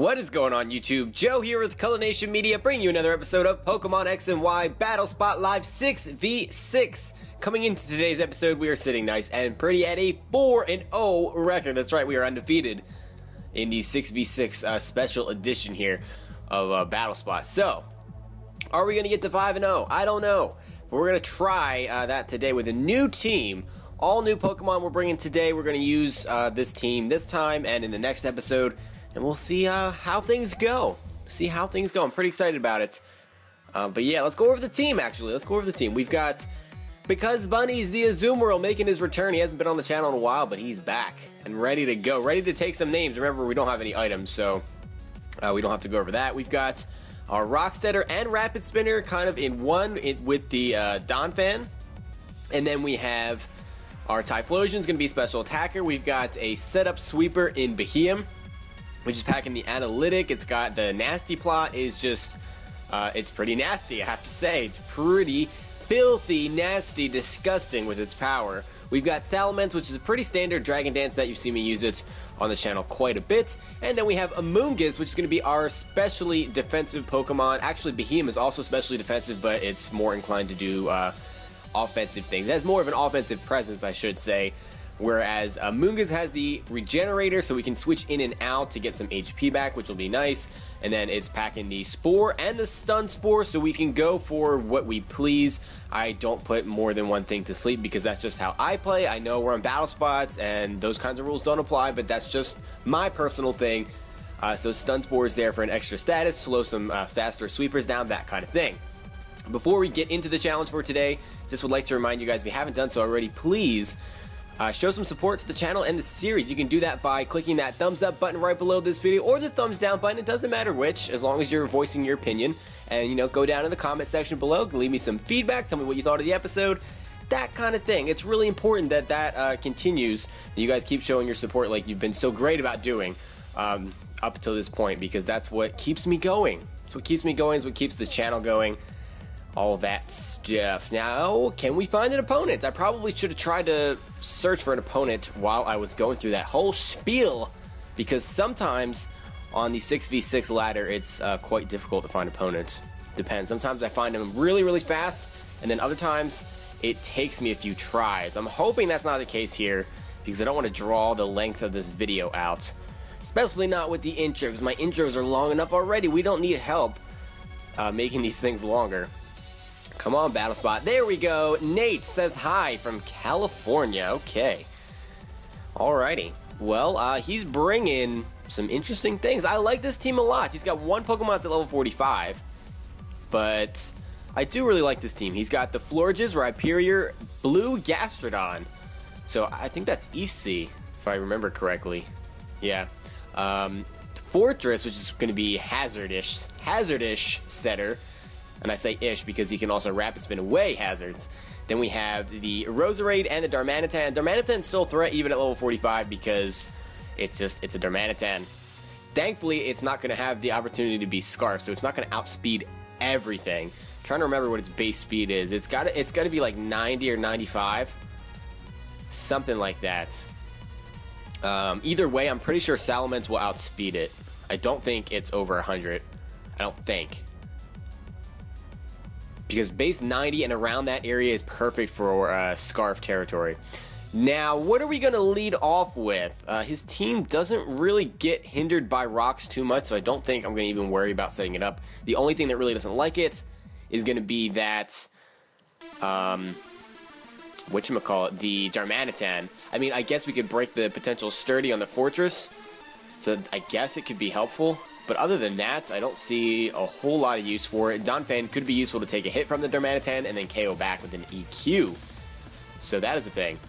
What is going on YouTube? Joe here with Color Nation Media, bringing you another episode of Pokemon X and Y Battle Spot Live 6v6. Coming into today's episode, we are sitting nice and pretty at a 4-0 record. That's right, we are undefeated in the 6v6 special edition here of Battle Spot. So, are we going to get to 5-0? I don't know. But we're going to try that today with a new team. All new Pokemon we're bringing today. We're going to use this team this time and in the next episode. And we'll see how things go. I'm pretty excited about it. But yeah, let's go over the team, actually. Let's go over the team. We've got, because Bunny's the Azumarill making his return. He hasn't been on the channel in a while, but he's back and ready to go. Ready to take some names. Remember, we don't have any items, so we don't have to go over that. We've got our Rock Setter and Rapid Spinner kind of in one with the Donphan. And then we have our Typhlosion's going to be Special Attacker. We've got a Setup Sweeper in Beheeyem, which is packing the Analytic. It's got the Nasty Plot is just, it's pretty nasty, I have to say. It's pretty filthy, nasty, disgusting with its power. We've got Salamence, which is a pretty standard Dragon Dance that you see me use it on the channel quite a bit. And then we have Amoonguss, which is going to be our specially defensive Pokemon. Actually, Beheeyem is also specially defensive, but it's more inclined to do offensive things. It has more of an offensive presence, I should say. Whereas Amoonguss has the Regenerator, so we can switch in and out to get some HP back, which will be nice. And then it's packing the Spore and the Stun Spore, so we can go for what we please. I don't put more than one thing to sleep because that's just how I play. I know we're on battle spots and those kinds of rules don't apply, but that's just my personal thing. So Stun Spore is there for an extra status, slow some faster sweepers down, that kind of thing. Before we get into the challenge for today, just would like to remind you guys, if you haven't done so already, please show some support to the channel and the series. You can do that by clicking that thumbs up button right below this video or the thumbs down button. It doesn't matter which, as long as you're voicing your opinion. And, you know, go down in the comment section below, leave me some feedback, tell me what you thought of the episode, that kind of thing. It's really important that that continues. You guys keep showing your support like you've been so great about doing up until this point, because that's what keeps me going. It's what keeps me going, it's what keeps the channel going. All that stuff. Now, can we find an opponent? I probably should have tried to search for an opponent while I was going through that whole spiel, because sometimes on the 6v6 ladder, it's quite difficult to find opponents. Depends. Sometimes I find them really, really fast, and then other times it takes me a few tries. I'm hoping that's not the case here, because I don't want to draw the length of this video out, especially not with the intro, because my intros are long enough already. We don't need help making these things longer. Come on, Battle Spot. There we go. Nate says hi from California. Okay. Alrighty. Well, he's bringing some interesting things. I like this team a lot. He's got one Pokemon that's at level 45. But I do really like this team. He's got the Florges, Rhyperior, Blue Gastrodon. So I think that's EC, if I remember correctly. Yeah. Fortress, which is going to be Hazardish Setter. And I say ish because he can also Rapid Spin away hazards. Then we have the Roserade and the Darmanitan. Darmanitan's still a threat even at level 45 because it's a Darmanitan. Thankfully, it's not going to have the opportunity to be Scarf, so it's not going to outspeed everything. I'm trying to remember what its base speed is. It's got to be like 90 or 95. Something like that. Either way, I'm pretty sure Salamence will outspeed it. I don't think it's over 100. I don't think. Because base 90 and around that area is perfect for Scarf territory. Now, what are we going to lead off with? His team doesn't really get hindered by rocks too much, so I don't think I'm going to even worry about setting it up. The only thing that really doesn't like it is going to be that, whatchamacallit, the Darmanitan. I mean, I guess we could break the potential Sturdy on the Fortress, so I guess it could be helpful. But other than that, I don't see a whole lot of use for it. Donphan could be useful to take a hit from the Darmanitan and then KO back with an EQ. So that is a thing.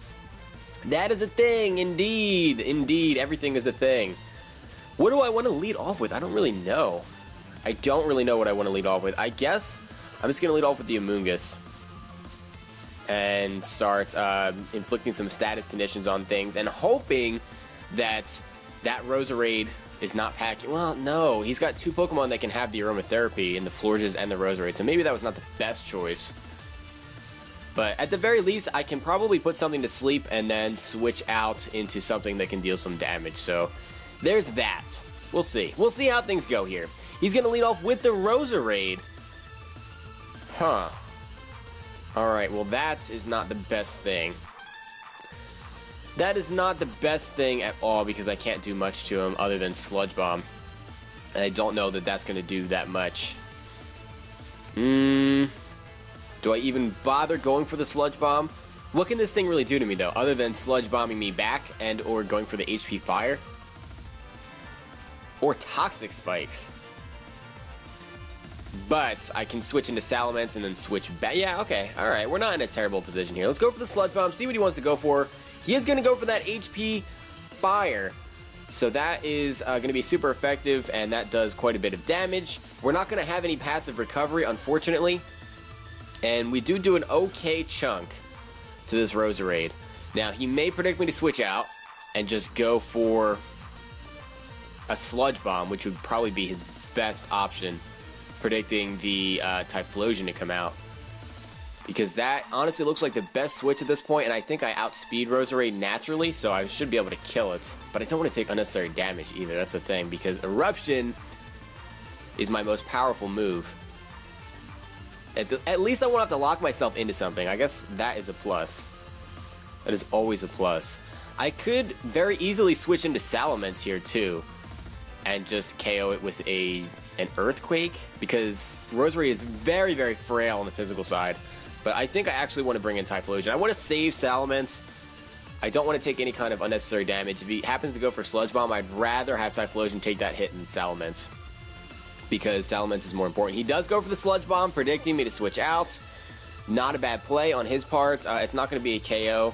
That is a thing, indeed. Indeed, everything is a thing. What do I want to lead off with? I don't really know. I don't really know what I want to lead off with. I guess I'm just going to lead off with the Amoonguss. And start inflicting some status conditions on things and hoping that that Roserade is not packing. Well, no, he's got two Pokemon that can have the aromatherapy in the Florges and the Roserade, so maybe that was not the best choice. But at the very least, I can probably put something to sleep and then switch out into something that can deal some damage. So there's that. We'll see. We'll see how things go here. He's going to lead off with the Roserade. Huh. Alright, well that is not the best thing. That is not the best thing at all because I can't do much to him other than Sludge Bomb. And I don't know that that's going to do that much. Do I even bother going for the Sludge Bomb? What can this thing really do to me though, other than Sludge Bombing me back and or going for the HP Fire? Or Toxic Spikes. But I can switch into Salamence and then switch back. Yeah, okay, alright, we're not in a terrible position here. Let's go for the Sludge Bomb, see what he wants to go for. He is going to go for that HP Fire. So that is going to be super effective, and that does quite a bit of damage. We're not going to have any passive recovery, unfortunately. And we do an okay chunk to this Roserade. Now, he may predict me to switch out and just go for a Sludge Bomb, which would probably be his best option, predicting the Typhlosion to come out. Because that honestly looks like the best switch at this point, and I think I outspeed Roserade naturally, so I should be able to kill it. But I don't want to take unnecessary damage either, that's the thing, because Eruption is my most powerful move. At least I won't have to lock myself into something. I guess that is a plus. That is always a plus. I could very easily switch into Salamence here too, and just KO it with an Earthquake, because Roserade is very, very frail on the physical side. But I think I actually want to bring in Typhlosion. I want to save Salamence. I don't want to take any kind of unnecessary damage. If he happens to go for Sludge Bomb, I'd rather have Typhlosion take that hit than Salamence, because Salamence is more important. He does go for the Sludge Bomb, predicting me to switch out. Not a bad play on his part. It's not going to be a KO,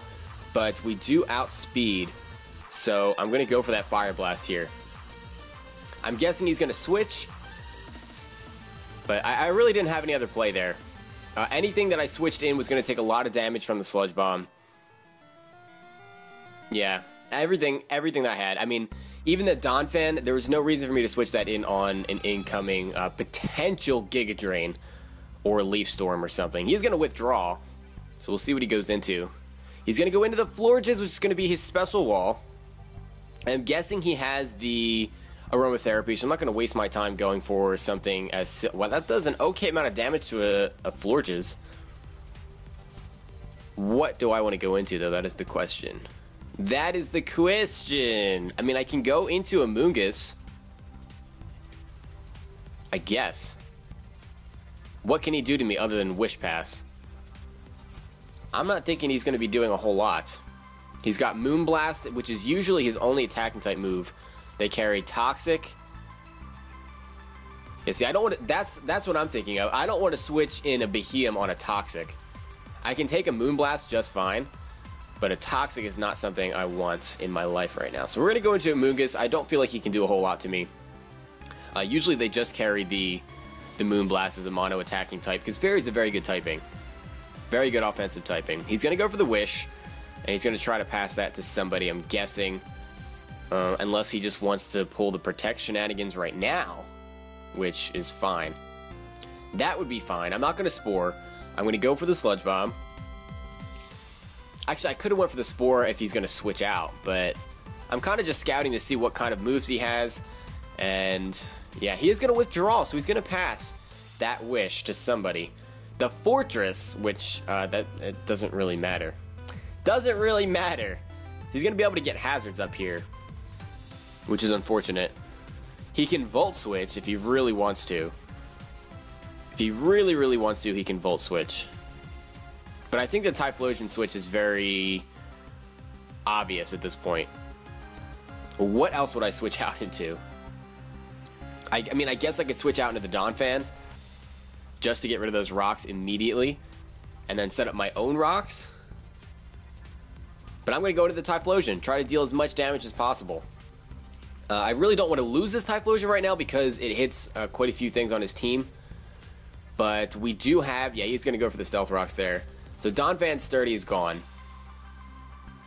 but we do outspeed. So I'm going to go for that Fire Blast here. I'm guessing he's going to switch, but I really didn't have any other play there. Anything that I switched in was going to take a lot of damage from the Sludge Bomb. Yeah, everything that I had. I mean, even the Donphan, there was no reason for me to switch that in on an incoming potential Giga Drain or Leaf Storm or something. He's going to withdraw, so we'll see what he goes into. He's going to go into the Florges, which is going to be his special wall. I'm guessing he has the Aromatherapy, so I'm not going to waste my time going for something as... Well, that does an okay amount of damage to a Florges. What do I want to go into, though? That is the question. That is the question! I mean, I can go into a Moongus, I guess. What can he do to me other than Wish Pass? I'm not thinking he's going to be doing a whole lot. He's got Moonblast, which is usually his only attacking type move. They carry Toxic. Yeah, see, I don't want to... That's what I'm thinking of. I don't want to switch in a Behemoth on a Toxic. I can take a Moonblast just fine, but a Toxic is not something I want in my life right now. So we're going to go into a Moongus. I don't feel like he can do a whole lot to me. Usually they just carry the Moonblast as a mono attacking type, because Fairy's a very good typing. Very good offensive typing. He's going to go for the Wish, and he's going to try to pass that to somebody, I'm guessing. Unless he just wants to pull the Protect shenanigans right now, which is fine. That would be fine. I'm not going to Spore. I'm going to go for the Sludge Bomb. Actually, I could have went for the Spore if he's going to switch out, but I'm kind of just scouting to see what kind of moves he has. And yeah, he is going to withdraw, so he's going to pass that Wish to somebody. The Fortress, which it doesn't really matter. Doesn't really matter. He's going to be able to get hazards up here, which is unfortunate. He can Volt Switch if he really wants to. If he really, really wants to, he can Volt Switch. But I think the Typhlosion switch is very obvious at this point. What else would I switch out into? I mean, I guess I could switch out into the Donphan just to get rid of those rocks immediately, and then set up my own rocks. But I'm going to go into the Typhlosion, try to deal as much damage as possible. I really don't want to lose this Typhlosion right now because it hits quite a few things on his team. But we do have... Yeah, he's going to go for the Stealth Rocks there. So Donphan Sturdy is gone.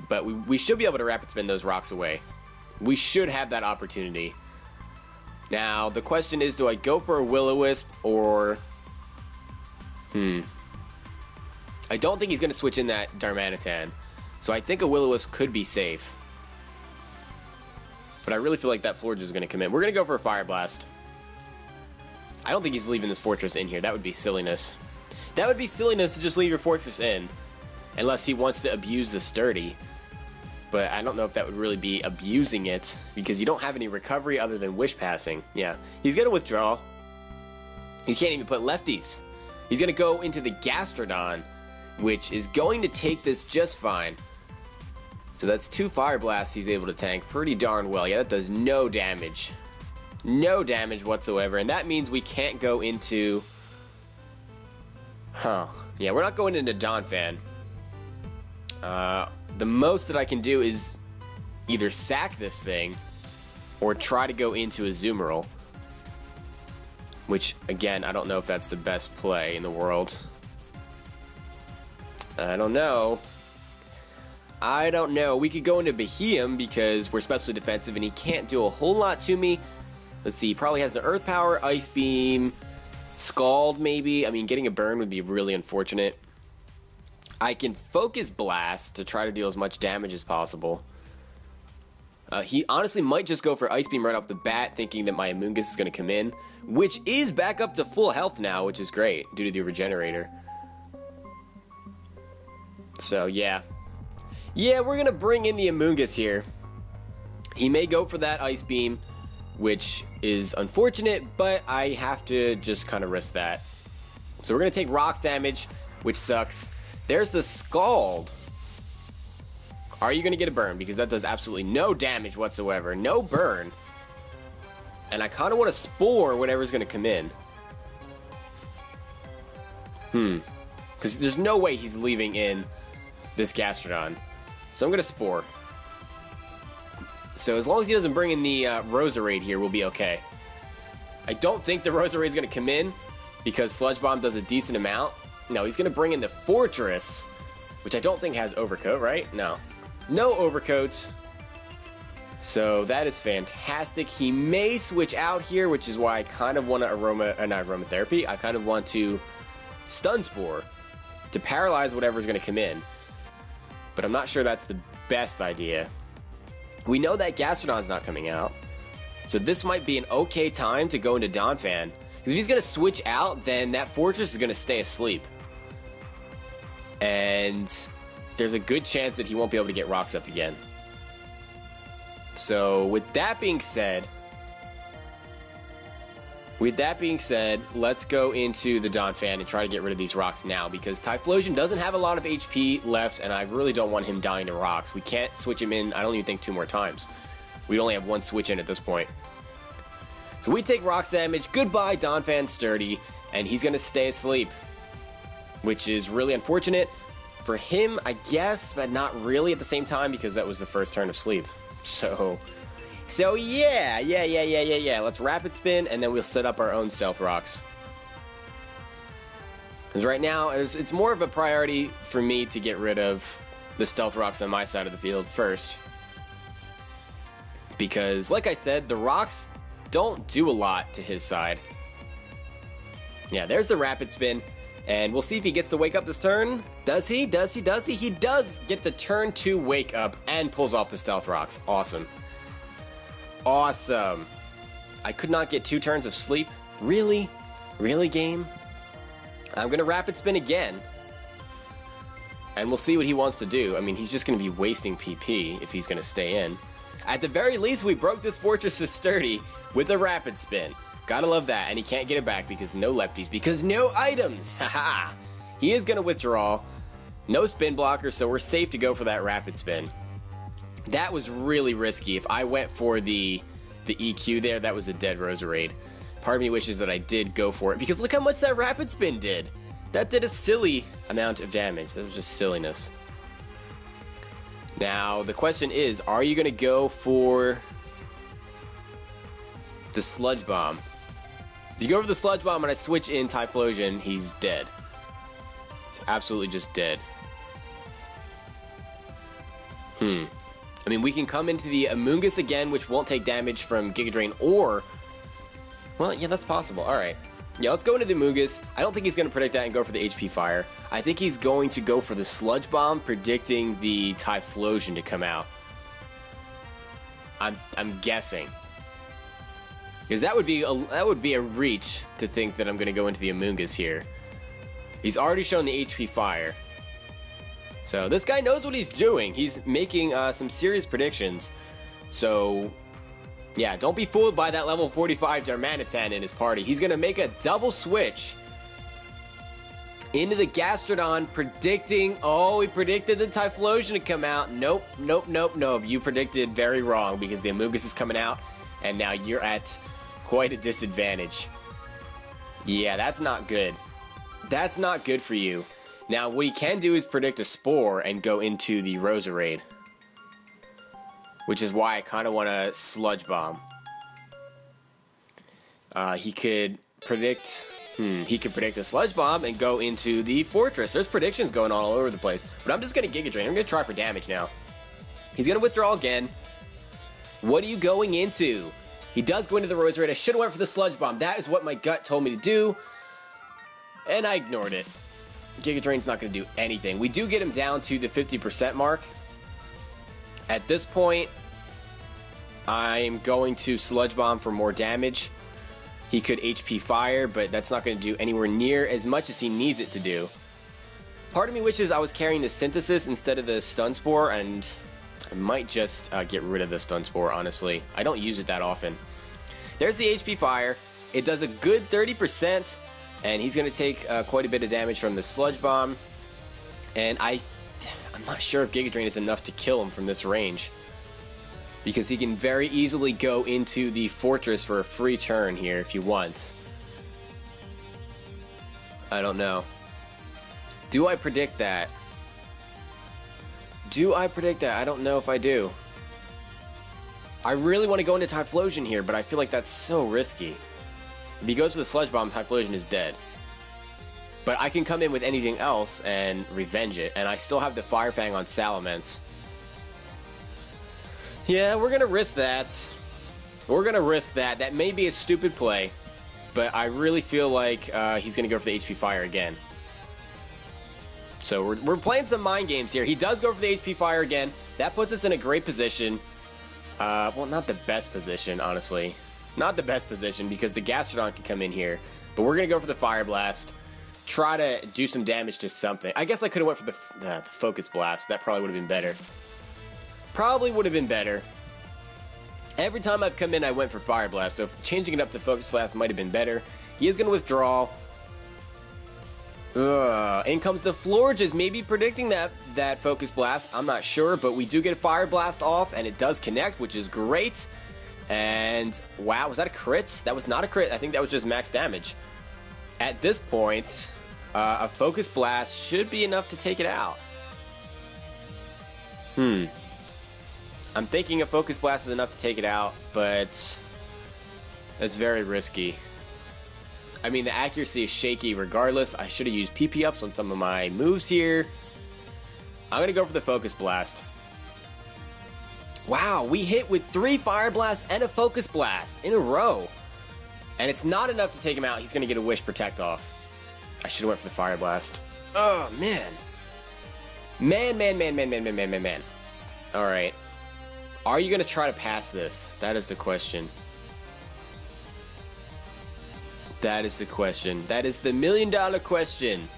But we should be able to Rapid Spin those rocks away. We should have that opportunity. Now, the question is, do I go for a Will-O-Wisp or... I don't think he's going to switch in that Darmanitan. So I think a Will-O-Wisp could be safe. But I really feel like that Florge is going to come in. We're going to go for a Fire Blast. I don't think he's leaving this fortress in here. That would be silliness. That would be silliness to just leave your fortress in. Unless he wants to abuse the Sturdy. But I don't know if that would really be abusing it. Because you don't have any recovery other than Wish Passing. Yeah, he's going to withdraw. You can't even put lefties. He's going to go into the Gastrodon, which is going to take this just fine. So that's 2 Fire Blasts he's able to tank pretty darn well. Yeah, that does no damage. No damage whatsoever. And that means we can't go into... Huh. Yeah, we're not going into Donphan. The most that I can do is either sack this thing or try to go into a Azumarill. Which, again, I don't know if that's the best play in the world. I don't know. I don't know. We could go into Beheeyem because we're specially defensive and he can't do a whole lot to me. Let's see, he probably has the Earth Power, Ice Beam, Scald maybe. I mean, getting a burn would be really unfortunate. I can Focus Blast to try to deal as much damage as possible. He honestly might just go for Ice Beam right off the bat, thinking that my Amoonguss is going to come in, which is back up to full health now, which is great, due to the Regenerator. So, yeah. Yeah, we're going to bring in the Amoonguss here. He may go for that Ice Beam, which is unfortunate, but I have to just kind of risk that. So we're going to take Rocks damage, which sucks. There's the Scald. Are you going to get a burn? Because that does absolutely no damage whatsoever. No burn. And I kind of want to Spore whatever's going to come in. Because there's no way he's leaving in this Gastrodon. So I'm going to Spore. So as long as he doesn't bring in the Roserade here, we'll be okay. I don't think the Roserade is going to come in because Sludge Bomb does a decent amount. No, he's going to bring in the Fortress, which I don't think has Overcoat, right? No. No Overcoat. So that is fantastic. He may switch out here, which is why I kind of want to not Aromatherapy. I kind of want to Stun Spore to paralyze whatever's going to come in. But I'm not sure that's the best idea. We know that Gastrodon's not coming out. So this might be an okay time to go into Donphan. Because if he's going to switch out, then that Fortress is going to stay asleep. And there's a good chance that he won't be able to get Rocks up again. So with that being said, let's go into the Donphan and try to get rid of these Rocks now, because Typhlosion doesn't have a lot of HP left, and I really don't want him dying to Rocks. We can't switch him in, I don't even think 2 more times. We only have 1 switch in at this point. So we take Rocks damage, goodbye Donphan Sturdy, and he's going to stay asleep. Which is really unfortunate for him, I guess, but not really at the same time, because that was the first turn of sleep. So yeah. Let's Rapid Spin, and then we'll set up our own Stealth Rocks. Because right now, it's more of a priority for me to get rid of the Stealth Rocks on my side of the field first. Because, like I said, the Rocks don't do a lot to his side. Yeah, there's the Rapid Spin, and we'll see if he gets to wake up this turn. Does he? Does he? Does he? He does get the turn 2 wake up and pulls off the Stealth Rocks. Awesome. Awesome. I could not get 2 turns of sleep. Really? Really, game? I'm going to Rapid Spin again. And we'll see what he wants to do. I mean, he's just going to be wasting PP if he's going to stay in. At the very least, we broke this Fortress's Sturdy with a Rapid Spin. Gotta love that. And he can't get it back because no lefties, because no items. Haha. He is going to withdraw. No spin blocker, so we're safe to go for that Rapid Spin. That was really risky. If I went for the EQ there, that was a dead Roserade. Part of me wishes that I did go for it, because look how much that Rapid Spin did. That did a silly amount of damage. That was just silliness. Now, the question is, are you going to go for the Sludge Bomb? If you go for the Sludge Bomb and I switch in Typhlosion, he's dead. He's absolutely just dead. I mean, we can come into the Amoonguss again, which won't take damage from Giga Drain, or... Well, yeah, that's possible. Alright. Yeah, let's go into the Amoonguss. I don't think he's going to predict that and go for the HP Fire. I think he's going to go for the Sludge Bomb, predicting the Typhlosion to come out. I'm guessing. Because that would be a reach to think that I'm going to go into the Amoonguss here. He's already shown the HP fire. So this guy knows what he's doing. He's making some serious predictions. So yeah, don't be fooled by that level 45 Darmanitan in his party. He's going to make a double switch into the Gastrodon, predicting... Oh, he predicted the Typhlosion to come out. Nope, nope, nope, nope. You predicted very wrong because the Amoonguss is coming out, and now you're at quite a disadvantage. Yeah, that's not good. That's not good for you. Now, what he can do is predict a Spore and go into the Roserade, which is why I kind of want to Sludge Bomb. He could predict... he could predict a Sludge Bomb and go into the Fortress. There's predictions going on all over the place. But I'm just going to Giga Drain. I'm going to try for damage now. He's going to withdraw again. What are you going into? He does go into the Roserade. I should have went for the Sludge Bomb. That is what my gut told me to do. And I ignored it. Giga Drain's not going to do anything. We do get him down to the 50% mark. At this point, I'm going to Sludge Bomb for more damage. He could HP Fire, but that's not going to do anywhere near as much as he needs it to do. Part of me wishes I was carrying the Synthesis instead of the Stun Spore, and I might just get rid of the Stun Spore, honestly. I don't use it that often. There's the HP Fire. It does a good 30%, and he's going to take quite a bit of damage from the Sludge Bomb. And I'm not sure if Giga Drain is enough to kill him from this range, because he can very easily go into the Fortress for a free turn here if you want. I don't know. Do I predict that? Do I predict that? I don't know if I do. I really want to go into Typhlosion here, but I feel like that's so risky. If he goes for the Sludge Bomb, Typhlosion is dead. But I can come in with anything else and revenge it, and I still have the Fire Fang on Salamence. Yeah, we're going to risk that. We're going to risk that. That may be a stupid play, but I really feel like he's going to go for the HP Fire again. So we're playing some mind games here. He does go for the HP Fire again. That puts us in a great position. Well, not the best position, honestly. Not the best position, because the Gastrodon can come in here. But we're going to go for the Fire Blast. Try to do some damage to something. I guess I could have went for the Focus Blast. That probably would have been better. Probably would have been better. Every time I've come in, I went for Fire Blast, so changing it up to Focus Blast might have been better. He is going to withdraw. In comes the Florges, maybe predicting that Focus Blast. I'm not sure, but we do get a Fire Blast off, and it does connect, which is great. And, wow, was that a crit? That was not a crit. I think that was just max damage. At this point, a Focus Blast should be enough to take it out. I'm thinking a Focus Blast is enough to take it out, but that's very risky. I mean, the accuracy is shaky regardless. I should have used PP ups on some of my moves here. I'm going to go for the Focus Blast. Wow, we hit with 3 Fire Blasts and a Focus Blast in a row. And it's not enough to take him out. He's going to get a Wish Protect off. I should have went for the Fire Blast. Oh, man. Man. Alright. Are you going to try to pass this? That is the question. That is the question. That is the $1,000,000 question.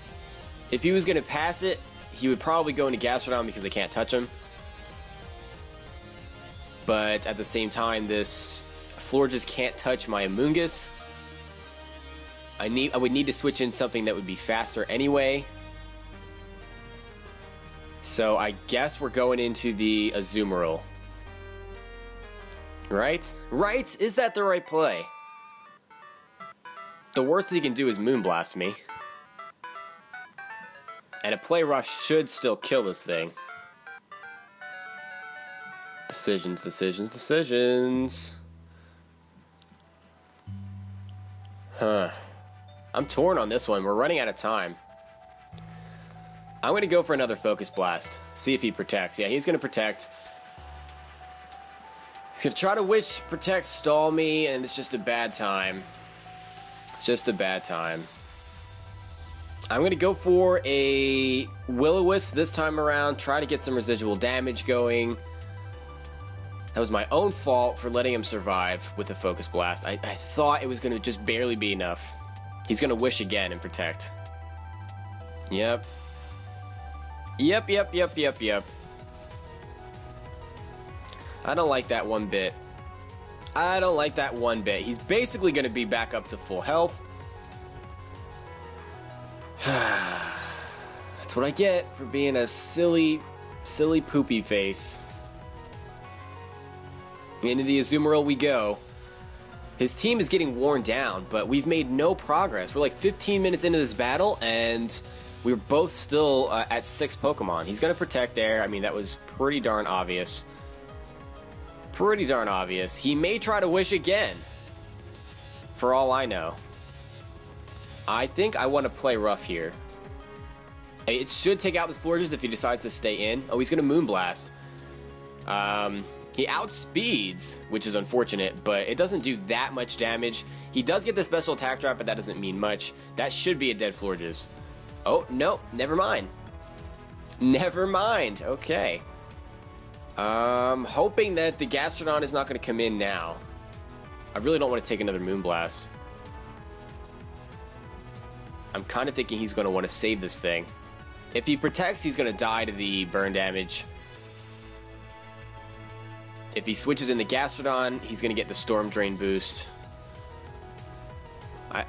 If he was going to pass it, he would probably go into Gastrodon because I can't touch him. But at the same time, this Florges can't touch my Amoonguss. I would need to switch in something that would be faster anyway. So I guess we're going into the Azumarill. Right? Right? Is that the right play? The worst he can do is Moonblast me. And a Play Rough should still kill this thing. Decisions. Huh. I'm torn on this one. We're running out of time. I'm going to go for another Focus Blast. See if he protects. Yeah, he's going to protect. He's going to try to Wish Protect stall me, and it's just a bad time. It's just a bad time. I'm going to go for a Will-O-Wisp this time around. Try to get some residual damage going. That was my own fault for letting him survive with the Focus Blast. I thought it was going to just barely be enough. He's going to wish again and protect. Yep. Yep. I don't like that one bit. I don't like that one bit. He's basically going to be back up to full health. That's what I get for being a silly poopy face. Into the Azumarill we go. His team is getting worn down, but we've made no progress. We're like 15 minutes into this battle, and we're both still at 6 Pokemon. He's going to protect there. I mean, that was pretty darn obvious. Pretty darn obvious. He may try to wish again, for all I know. I think I want to play rough here. It should take out this Florges if he decides to stay in. Oh, he's going to Moonblast. He outspeeds, which is unfortunate, but it doesn't do that much damage. He does get the special attack drop, but that doesn't mean much. That should be a dead Florges. Oh, no, never mind. Never mind, okay. Hoping that the Gastrodon is not going to come in now. I really don't want to take another Moonblast. I'm kind of thinking he's going to want to save this thing. If he protects, he's going to die to the burn damage. If he switches in the Gastrodon, he's going to get the Storm Drain boost.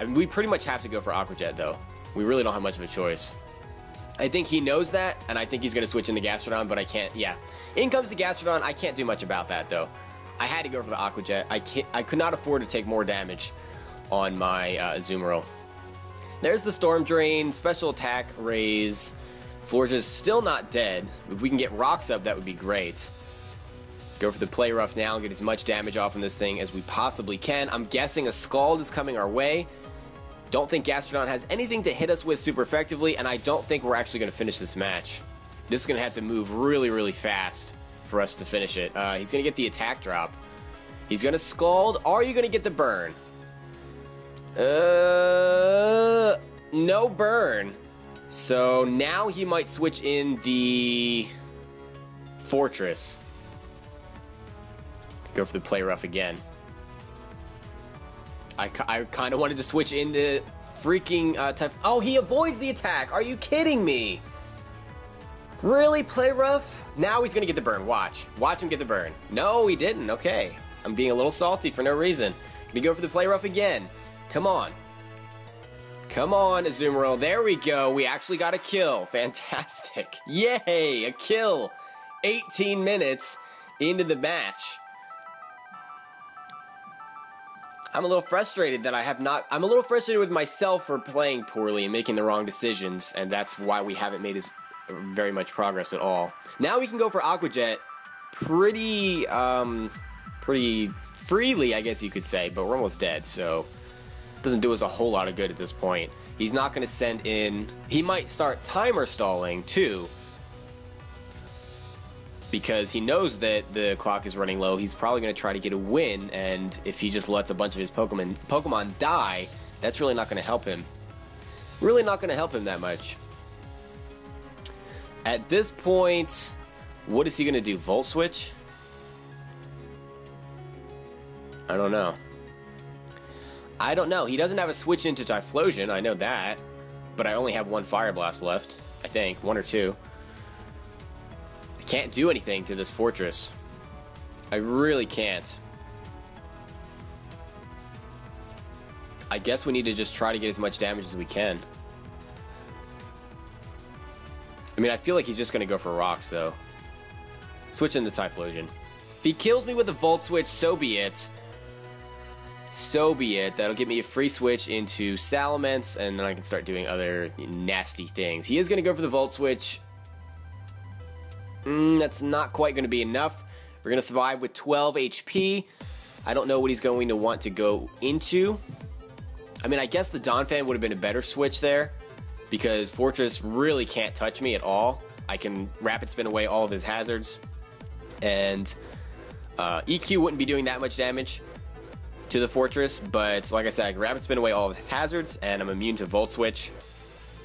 We pretty much have to go for Aqua Jet, though. We really don't have much of a choice. I think he knows that, and I think he's going to switch in the Gastrodon, but I can't, yeah. In comes the Gastrodon. I can't do much about that, though. I had to go for the Aqua Jet. I could not afford to take more damage on my Azumarill. There's the Storm Drain, special attack, raise. Florges still not dead. If we can get rocks up, that would be great. Go for the play rough now and get as much damage off on this thing as we possibly can. I'm guessing a Scald is coming our way. Don't think Gastrodon has anything to hit us with super effectively, and I don't think we're actually going to finish this match. This is going to have to move really, really fast for us to finish it. He's going to get the attack drop. He's going to Scald. Are you going to get the burn? No burn. So now he might switch in the Fortress. Go for the play rough again. I kind of wanted to switch into freaking oh, he avoids the attack. Are you kidding me? Really, play rough? Now he's gonna get the burn. Watch him get the burn. No, he didn't. Okay, I'm being a little salty for no reason. Gonna go for the play rough again. Come on, Azumarill. There we go. We actually got a kill. Fantastic. Yay, a kill. 18 minutes into the match. I'm a little frustrated that I'm a little frustrated with myself for playing poorly and making the wrong decisions, and that's why we haven't made very much progress at all. Now we can go for Aqua Jet pretty freely, I guess you could say, but we're almost dead, so it doesn't do us a whole lot of good at this point. He's not going to send in... He might start timer stalling, too, because he knows that the clock is running low. He's probably going to try to get a win, and if he just lets a bunch of his Pokemon die, that's really not going to help him. Really not going to help him that much. At this point, what is he going to do? Volt Switch? I don't know. I don't know. He doesn't have a switch into Typhlosion, I know that, but I only have one Fire Blast left, I think, one or two. Can't do anything to this Fortress. I really can't. I guess we need to just try to get as much damage as we can. I mean, I feel like he's just going to go for rocks, though. Switch into Typhlosion. If he kills me with a Volt Switch, so be it. So be it. That'll give me a free switch into Salamence, and then I can start doing other nasty things. He is going to go for the Volt Switch. That's not quite going to be enough. We're going to survive with 12 HP. I don't know what he's going to want to go into. I mean, I guess the Donphan would have been a better switch there, because Fortress really can't touch me at all. I can Rapid Spin away all of his hazards, and EQ wouldn't be doing that much damage to the Fortress, but like I said, I can Rapid Spin away all of his hazards, and I'm immune to Volt Switch,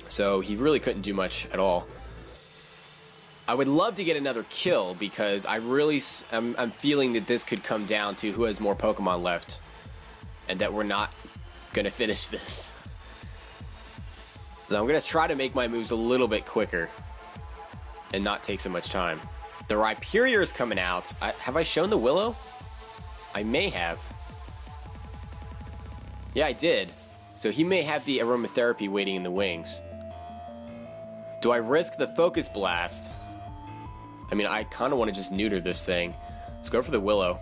so he really couldn't do much at all. I would love to get another kill because I'm feeling that this could come down to who has more Pokemon left and that we're not gonna finish this. So I'm gonna try to make my moves a little bit quicker and not take so much time. The Rhyperior is coming out. Have I shown the Willow? I may have. Yeah, I did. So he may have the aromatherapy waiting in the wings. Do I risk the Focus Blast? I mean, I kind of want to just neuter this thing. Let's go for the Willow.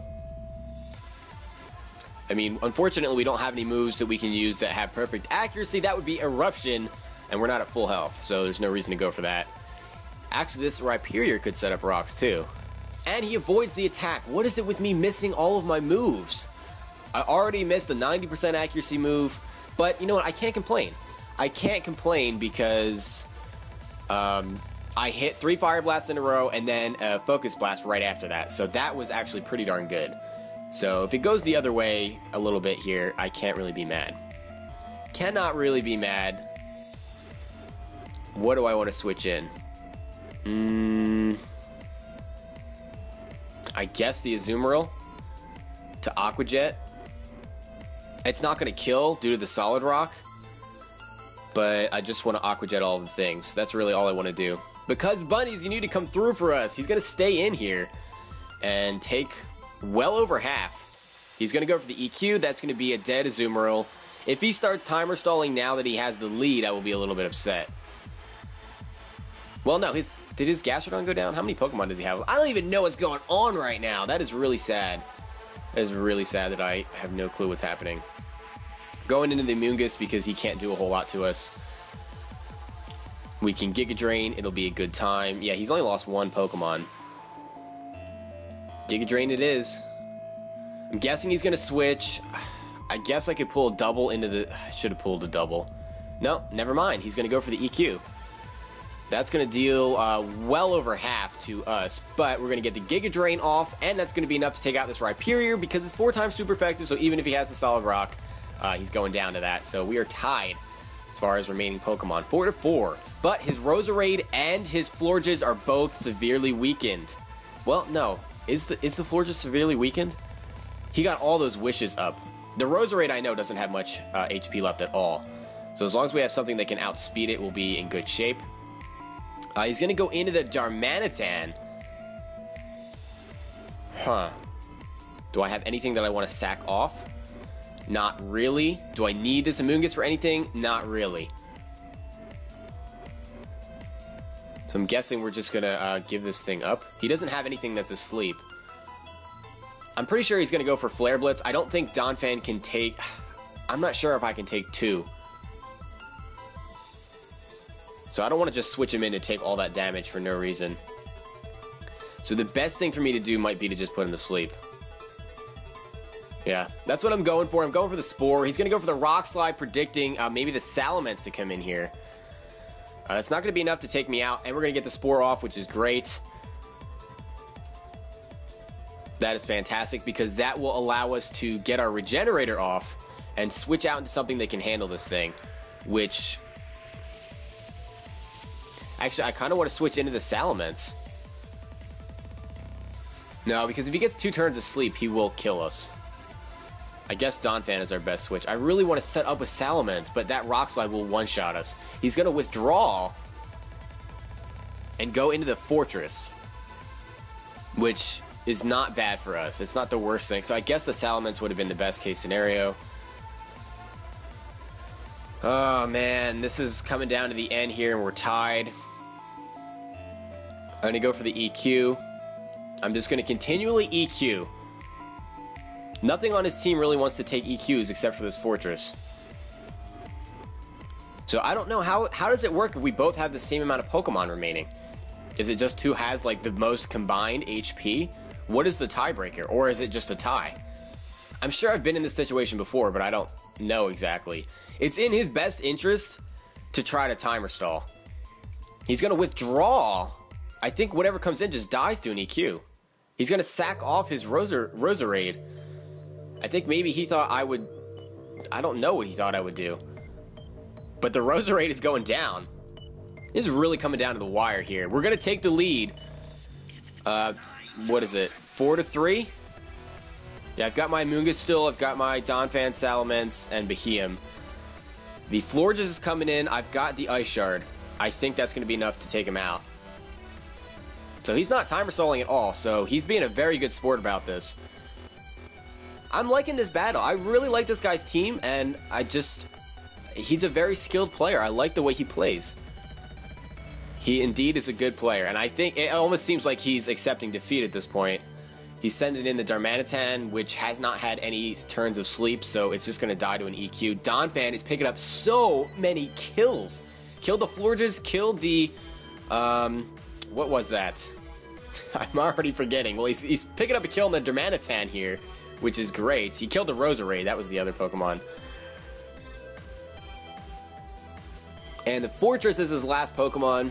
I mean, unfortunately, we don't have any moves that we can use that have perfect accuracy. That would be Eruption, and we're not at full health, so there's no reason to go for that. Actually, this Rhyperior could set up rocks, too. And he avoids the attack. What is it with me missing all of my moves? I already missed a 90% accuracy move, but you know what? I can't complain. I can't complain because I hit 3 Fire Blasts in a row and then a Focus Blast right after that. So that was actually pretty darn good. So if it goes the other way a little bit here, I can't really be mad. Cannot really be mad. What do I want to switch in? I guess the Azumarill to Aqua Jet. It's not going to kill due to the Solid Rock, but I just want to Aqua Jet all of the things. That's really all I want to do. Because bunnies, you need to come through for us. He's going to stay in here and take well over half. He's going to go for the EQ. That's going to be a dead Azumarill. If he starts timer stalling now that he has the lead, I will be a little bit upset. Well, no, did his Gastrodon go down? How many Pokemon does he have? I don't even know what's going on right now. That is really sad. That is really sad that I have no clue what's happening. Going into the Mungus because he can't do a whole lot to us. We can Giga Drain. It'll be a good time. Yeah, he's only lost 1 Pokemon. Giga Drain it is. I'm guessing he's going to switch. I guess I could pull a double into the... I should have pulled a double. No, never mind. He's going to go for the EQ. That's going to deal well over half to us, but we're going to get the Giga Drain off, and that's going to be enough to take out this Rhyperior because it's 4 times super effective, so even if he has the Solid Rock, he's going down to that. So we are tied as far as remaining Pokemon, 4-4. But his Roserade and his Florges are both severely weakened. Well, no. Is the Florges severely weakened? He got all those wishes up. The Roserade, I know, doesn't have much HP left at all. So as long as we have something that can outspeed it, we'll be in good shape. He's going to go into the Darmanitan. Huh. Do I have anything that I want to sack off? Not really. Do I need this Amoonguss for anything? Not really. So I'm guessing we're just going to give this thing up. He doesn't have anything that's asleep. I'm pretty sure he's going to go for Flare Blitz. I don't think Donphan can take... I'm not sure if I can take 2. So I don't want to just switch him in to take all that damage for no reason. So the best thing for me to do might be to just put him to sleep. Yeah, that's what I'm going for. I'm going for the Spore. He's going to go for the Rock Slide, predicting maybe the Salamence to come in here. That's not going to be enough to take me out, and we're going to get the Spore off, which is great. That is fantastic, because that will allow us to get our Regenerator off and switch out into something that can handle this thing, which... Actually, I kind of want to switch into the Salamence. No, because if he gets 2 turns of sleep, he will kill us. I guess Donphan is our best switch. I really want to set up with Salamence, but that Rock Slide will one-shot us. He's going to withdraw and go into the Fortress, which is not bad for us. It's not the worst thing. So I guess the Salamence would have been the best case scenario. Oh, man. This is coming down to the end here, and we're tied. I'm going to go for the EQ. I'm just going to continually EQ. Nothing on his team really wants to take EQs except for this Fortress. So I don't know, how does it work if we both have the same amount of Pokemon remaining? Is it just who has like the most combined HP? What is the tiebreaker? Or is it just a tie? I'm sure I've been in this situation before, but I don't know exactly. It's in his best interest to try to timer stall. He's going to withdraw. I think whatever comes in just dies to an EQ. He's going to sack off his Roserade. I think maybe he thought I would... I don't know what he thought I would do. But the Roserade is going down. This is really coming down to the wire here. We're going to take the lead. What is it? 4-3? Yeah, I've got my Moonga still. I've got my Donphan, Salamence, and Beheeyem. The Florges is coming in. I've got the Ice Shard. I think that's going to be enough to take him out. So he's not timer stalling at all, so he's being a very good sport about this. I'm liking this battle. I really like this guy's team, and he's a very skilled player. I like the way he plays. He indeed is a good player, and I think it almost seems like he's accepting defeat at this point. He's sending in the Darmanitan, which has not had any turns of sleep, so it's just going to die to an EQ. Donphan is picking up so many kills. Killed the Florges, killed the... what was that? I'm already forgetting. Well, he's picking up a kill on the Darmanitan here, which is great. He killed the Roserade. That was the other Pokemon. And the Fortress is his last Pokemon,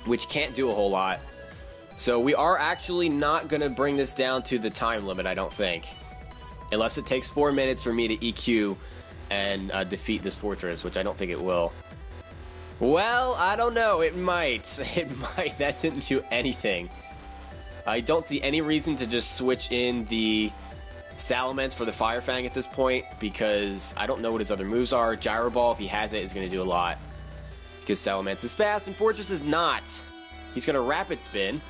which can't do a whole lot. So we are actually not going to bring this down to the time limit, I don't think. Unless it takes 4 minutes for me to EQ and defeat this Fortress, which I don't think it will. Well, I don't know. It might. It might. That didn't do anything. I don't see any reason to just switch in the Salamence for the Fire Fang at this point, because I don't know what his other moves are. Gyro Ball, if he has it, is going to do a lot. Because Salamence is fast and Fortress is not. He's going to Rapid Spin.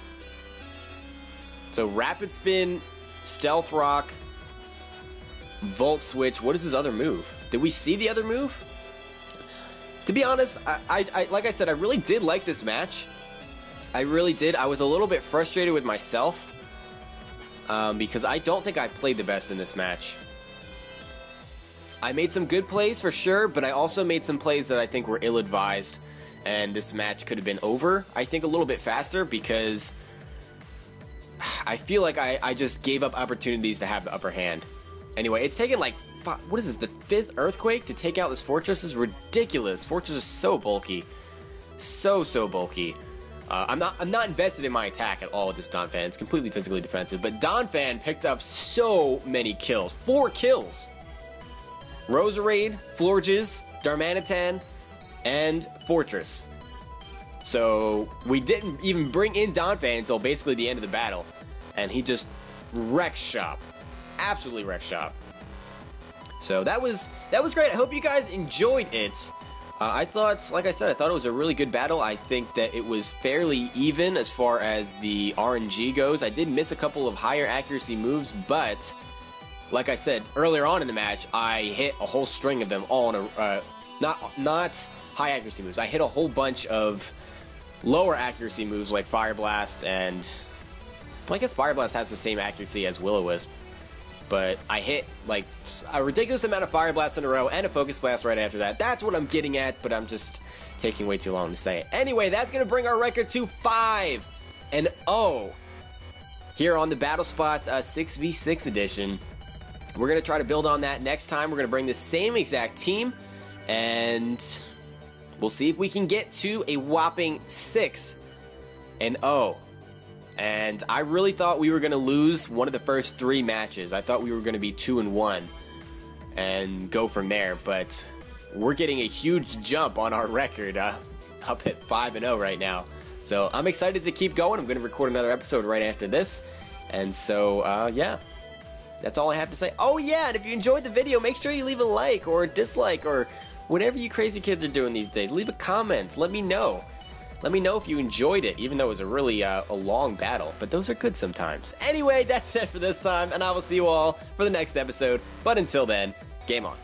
So Rapid Spin, Stealth Rock, Volt Switch. What is his other move? Did we see the other move? To be honest, like I said, I really did like this match. I really did. I was a little bit frustrated with myself because I don't think I played the best in this match. I made some good plays for sure, but I also made some plays that I think were ill-advised, and this match could have been over, I think, a little bit faster, because I feel like I just gave up opportunities to have the upper hand. Anyway, it's taken like, what is this, the 5th Earthquake to take out this Fortress? This is ridiculous. Fortress is so bulky. So bulky. I'm not invested in my attack at all with this Donphan. It's completely physically defensive, but Donphan picked up so many kills. 4 kills. Roserade, Florges, Darmanitan, and Fortress. So we didn't even bring in Donphan until basically the end of the battle, and he just wrecked shop. Absolutely wrecked shop. So that was great. I hope you guys enjoyed it. I thought, like I said, I thought it was a really good battle. I think that it was fairly even as far as the RNG goes. I did miss a couple of higher accuracy moves, but like I said earlier on in the match, I hit a whole string of them all in a not high accuracy moves. I hit a whole bunch of lower accuracy moves like Fire Blast, and well, I guess Fire Blast has the same accuracy as Will-O-Wisp. But I hit like a ridiculous amount of Fire Blasts in a row and a Focus Blast right after that. That's what I'm getting at, but I'm just taking way too long to say it. Anyway, that's going to bring our record to 5-0 here on the Battle Spot 6v6 edition. We're going to try to build on that next time. We're going to bring the same exact team, and we'll see if we can get to a whopping 6-0. And I really thought we were going to lose one of the first 3 matches. I thought we were going to be 2-1 and go from there. But we're getting a huge jump on our record up at 5-0 right now. So I'm excited to keep going. I'm going to record another episode right after this. And so, yeah, that's all I have to say. Oh, yeah, and if you enjoyed the video, make sure you leave a like or a dislike or whatever you crazy kids are doing these days. Leave a comment. Let me know. Let me know if you enjoyed it, even though it was a really a long battle. But those are good sometimes. Anyway, that's it for this time, and I will see you all for the next episode. But until then, game on.